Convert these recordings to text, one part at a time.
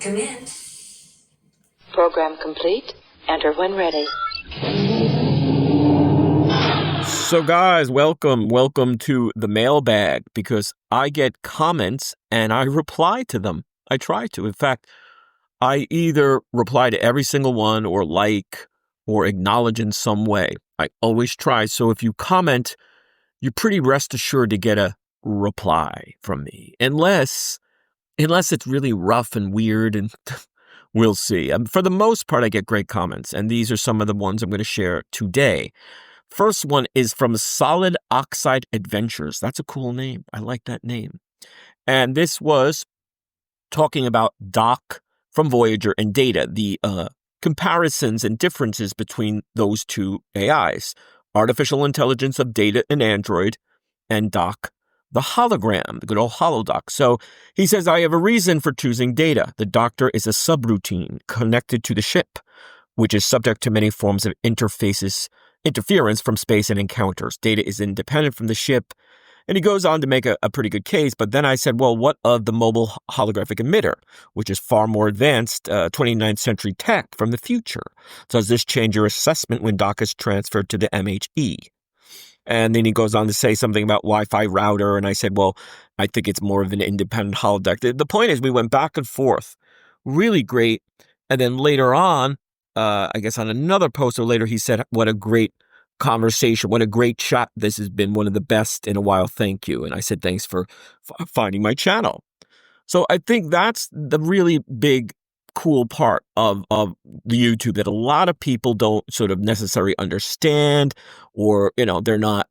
Come in. Program complete. Enter when ready. So guys, welcome to the Mailbag, because I get comments and I reply to them. I try to. In fact, I either reply to every single one or like or acknowledge in some way. I always try. So if you comment, you're pretty rest assured to get a reply from me. Unless it's really rough and weird, and we'll see. For the most part, I get great comments, and these are some of the ones I'm going to share today. First one is from Solid Oxide Adventures. That's a cool name. I like that name. And this was talking about Doc from Voyager and Data, the comparisons and differences between those two AIs, artificial intelligence of Data and Android, and Doc, the hologram, the good old holodoc. So he says, I have a reason for choosing Data. The Doctor is a subroutine connected to the ship, which is subject to many forms of interference from space and encounters. Data is independent from the ship. And he goes on to make a pretty good case. But then I said, well, what of the mobile holographic emitter, which is far more advanced 29th century tech from the future? Does this change your assessment when Doc is transferred to the MHE? And then he goes on to say something about Wi-Fi router. And I said, well, I think it's more of an independent holodeck. The point is we went back and forth. Really great. And then later on, I guess on another post or later, he said, what a great conversation. What a great chat. This has been one of the best in a while. Thank you. And I said, thanks for finding my channel. So I think that's the really big, cool part of the YouTube that a lot of people don't sort of necessarily understand, or, they're not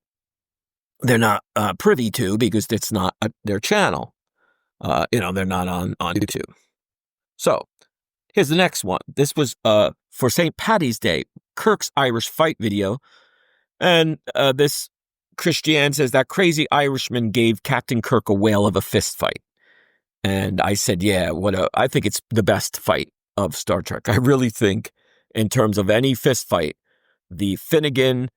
privy to, because it's not their channel. They're not on YouTube. So here's the next one. This was for St. Paddy's Day, Kirk's Irish fight video. And this Christiane says that crazy Irishman gave Captain Kirk a whale of a fist fight. And I said, yeah, I think it's the best fight of Star Trek. I really think, in terms of any fist fight, the Finnegan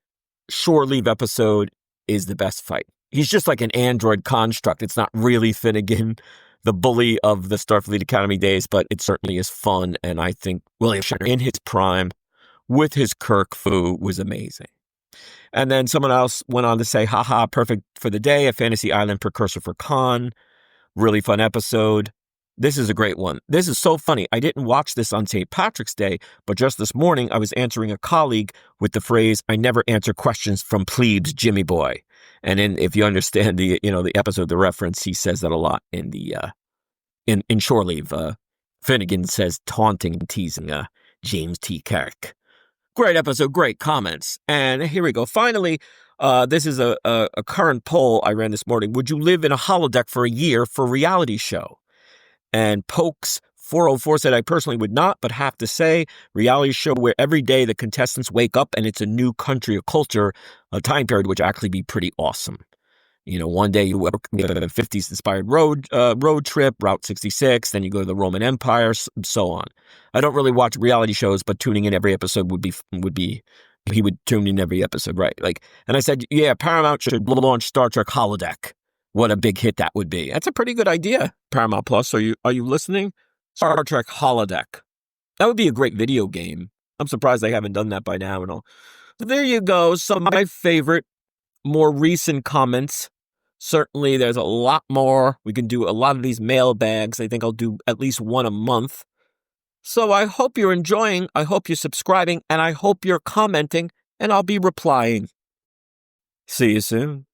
shore leave episode is the best fight. He's just like an android construct. It's not really Finnegan, the bully of the Starfleet Academy days, but it certainly is fun. And I think William Shatner in his prime with his Kirk foo was amazing. And then someone else went on to say, haha, perfect for the day, a Fantasy Island precursor for Khan. Really fun episode. This is a great one. This is so funny. I didn't watch this on St. Patrick's Day, but just this morning I was answering a colleague with the phrase, I never answer questions from plebes, Jimmy boy. And then if you understand the episode, the reference, he says that a lot in the in Shore Leave. Finnegan says taunting and teasing James T. Kirk. Great episode, great comments. And here we go. Finally, this is a current poll I ran this morning. Would you live in a holodeck for a year for a reality show? And Pokes 404 said, I personally would not, but have to say, reality show where every day the contestants wake up and it's a new country or culture, a time period, which actually be pretty awesome. One day you work the 50s inspired road trip, Route 66, then you go to the Roman Empire, so on. I don't really watch reality shows, but tuning in every episode would be he would tune in every episode, right? And I said, yeah, Paramount should launch Star Trek holodeck. What a big hit that would be. That's a pretty good idea, Paramount Plus. Are you listening? Star Trek holodeck. That would be a great video game. I'm surprised they haven't done that by now and all. So there you go. Some of my favorite, more recent comments. Certainly, there's a lot more. We can do a lot of these mailbags. I think I'll do at least one a month. So I hope you're enjoying. I hope you're subscribing. And I hope you're commenting. And I'll be replying. See you soon.